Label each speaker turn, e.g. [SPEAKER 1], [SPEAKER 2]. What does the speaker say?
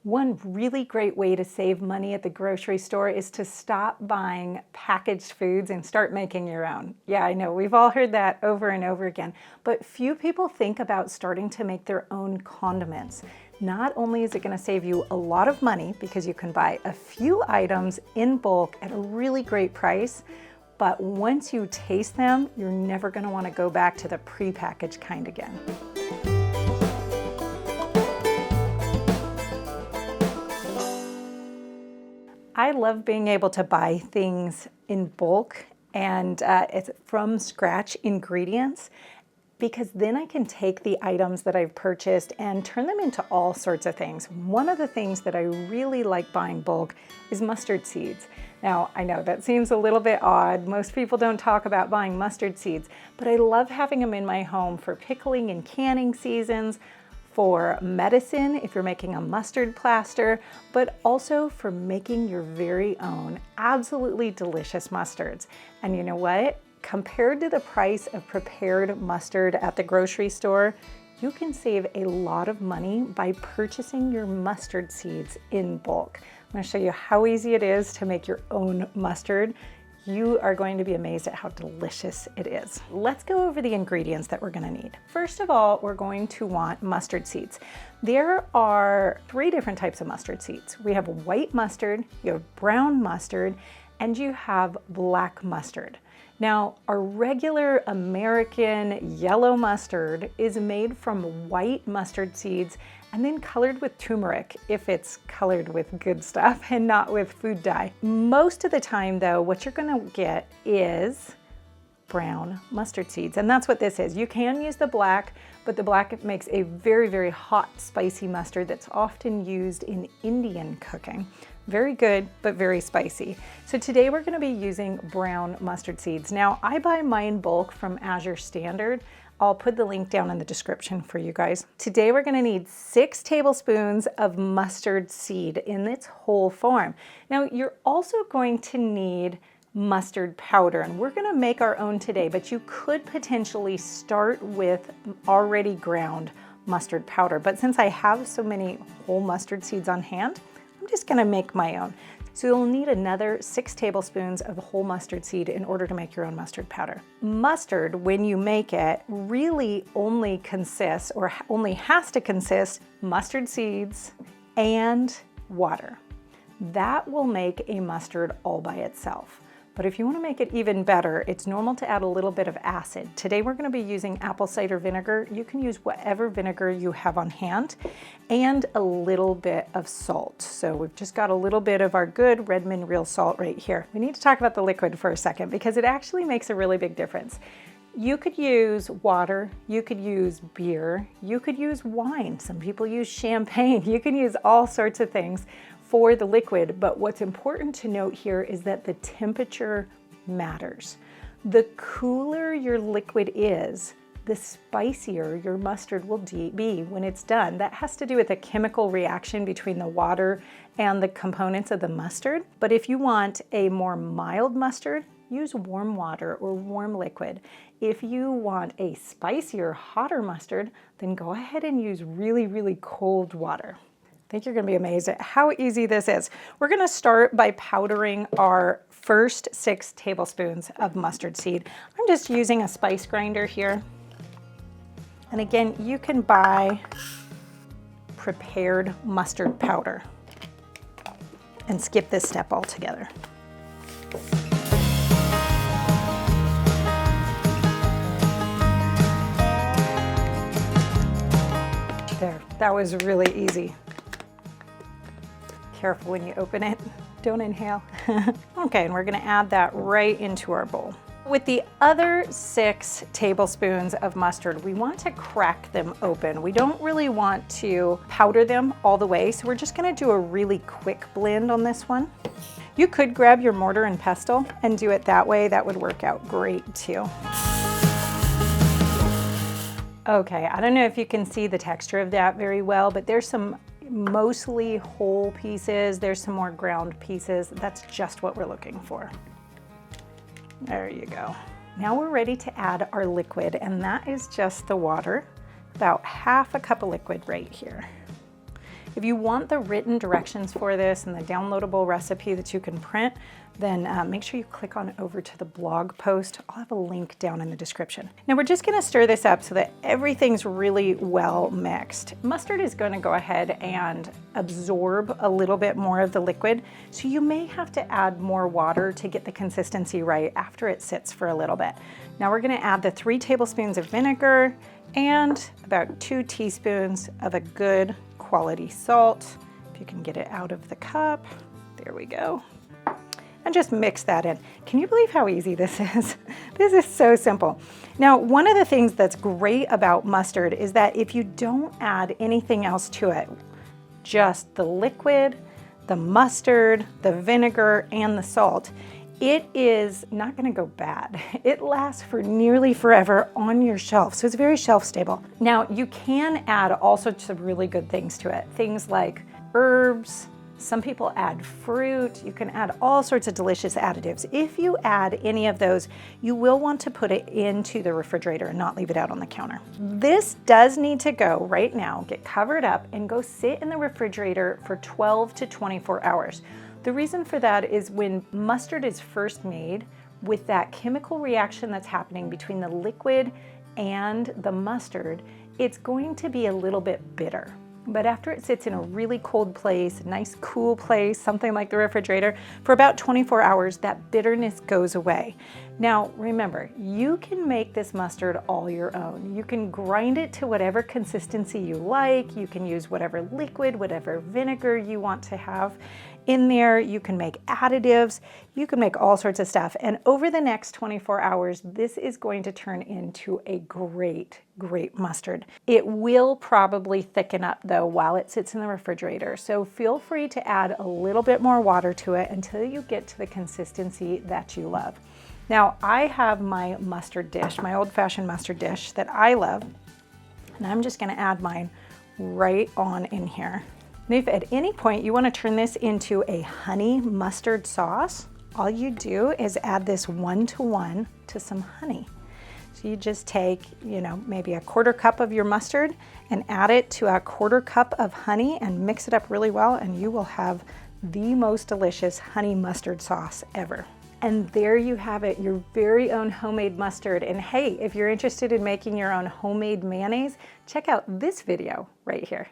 [SPEAKER 1] One really great way to save money at the grocery store is to stop buying packaged foods and start making your own. Yeah, I know, we've all heard that over and over again, but few people think about starting to make their own condiments. Not only is it going to save you a lot of money because you can buy a few items in bulk at a really great price, but once you taste them, you're never going to want to go back to the prepackaged kind again. I love being able to buy things in bulk and it's from scratch ingredients, because then I can take the items that I've purchased and turn them into all sorts of things. One of the things that I really like buying bulk is mustard seeds. Now, I know that seems a little bit odd. Most people don't talk about buying mustard seeds, but I love having them in my home for pickling and canning seasons, for medicine if you're making a mustard plaster, but also for making your very own absolutely delicious mustards. And you know what? Compared to the price of prepared mustard at the grocery store, you can save a lot of money by purchasing your mustard seeds in bulk. I'm going to show you how easy it is to make your own mustard. You are going to be amazed at how delicious it is. Let's go over the ingredients that we're going to need. First of all, we're going to want mustard seeds. There are 3 different types of mustard seeds. We have white mustard, you have brown mustard, and you have black mustard. Now, our regular American yellow mustard is made from white mustard seeds and then colored with turmeric if it's colored with good stuff and not with food dye. Most of the time though, what you're gonna get is brown mustard seeds, and that's what this is. You can use the black, but the black makes a very, very hot, spicy mustard that's often used in Indian cooking. Very good, but very spicy. So today we're gonna be using brown mustard seeds. Now, I buy mine bulk from Azure Standard. I'll put the link down in the description for you guys. Today we're gonna need 6 tablespoons of mustard seed in its whole form. Now, you're also going to need mustard powder, and we're gonna make our own today, but you could potentially start with already ground mustard powder. But since I have so many whole mustard seeds on hand, I'm just gonna make my own. So you'll need another 6 tablespoons of whole mustard seed in order to make your own mustard powder. Mustard, when you make it, really only consists, or only has to consist, mustard seeds and water. That will make a mustard all by itself. But if you want to make it even better, it's normal to add a little bit of acid. Today we're going to be using apple cider vinegar. You can use whatever vinegar you have on hand, and a little bit of salt. So we've just got a little bit of our good Redmond real salt right here. We need to talk about the liquid for a second because it actually makes a really big difference. You could use water, you could use beer, you could use wine. Some people use champagne. You can use all sorts of things for the liquid, but what's important to note here is that the temperature matters. The cooler your liquid is, the spicier your mustard will be when it's done. That has to do with a chemical reaction between the water and the components of the mustard. But if you want a more mild mustard, use warm water or warm liquid. If you want a spicier, hotter mustard, then go ahead and use really, really cold water. I think you're gonna be amazed at how easy this is. We're gonna start by powdering our first 6 tablespoons of mustard seed. I'm just using a spice grinder here. And again, you can buy prepared mustard powder and skip this step altogether. There, that was really easy. Careful when you open it, don't inhale. Okay, and we're gonna add that right into our bowl. With the other 6 tablespoons of mustard, we want to crack them open. We don't really want to powder them all the way, so we're just gonna do a really quick blend on this one. You could grab your mortar and pestle and do it that way. That would work out great too. Okay, I don't know if you can see the texture of that very well, but there's some mostly whole pieces. There's some more ground pieces. That's just what we're looking for. There you go. Now we're ready to add our liquid, and that is just the water, about half a cup of liquid right here. If you want the written directions for this and the downloadable recipe that you can print, then make sure you click on over to the blog post. I'll have a link down in the description. Now we're just gonna stir this up so that everything's really well mixed. Mustard is gonna go ahead and absorb a little bit more of the liquid, so you may have to add more water to get the consistency right after it sits for a little bit. Now we're gonna add the 3 tablespoons of vinegar and about 2 teaspoons of a good quality salt. If you can get it out of the cup, there we go. And just mix that in. Can you believe how easy this is? This is so simple. Now, one of the things that's great about mustard is that if you don't add anything else to it, just the liquid, the mustard, the vinegar, and the salt, it is not gonna go bad. It lasts for nearly forever on your shelf, so it's very shelf stable. Now, you can add all sorts of really good things to it. Things like herbs, some people add fruit, you can add all sorts of delicious additives. If you add any of those, you will want to put it into the refrigerator and not leave it out on the counter. This does need to go right now, get covered up, and go sit in the refrigerator for 12 to 24 hours. The reason for that is when mustard is first made, with that chemical reaction that's happening between the liquid and the mustard, it's going to be a little bit bitter. But after it sits in a really cold place, a nice cool place, something like the refrigerator, for about 24 hours, that bitterness goes away. Now, remember, you can make this mustard all your own. You can grind it to whatever consistency you like. You can use whatever liquid, whatever vinegar you want to have in there. You can make additives. You can make all sorts of stuff. And over the next 24 hours, this is going to turn into a great mustard. It will probably thicken up though while it sits in the refrigerator. So feel free to add a little bit more water to it until you get to the consistency that you love. Now I have my mustard dish, my old-fashioned mustard dish that I love, and I'm just gonna add mine right on in here. And if at any point you want to turn this into a honey mustard sauce, all you do is add this 1-to-1 to some honey. So you just take, maybe a 1/4 cup of your mustard and add it to a 1/4 cup of honey and mix it up really well, and you will have the most delicious honey mustard sauce ever. And there you have it, your very own homemade mustard. And hey, if you're interested in making your own homemade mayonnaise, check out this video right here.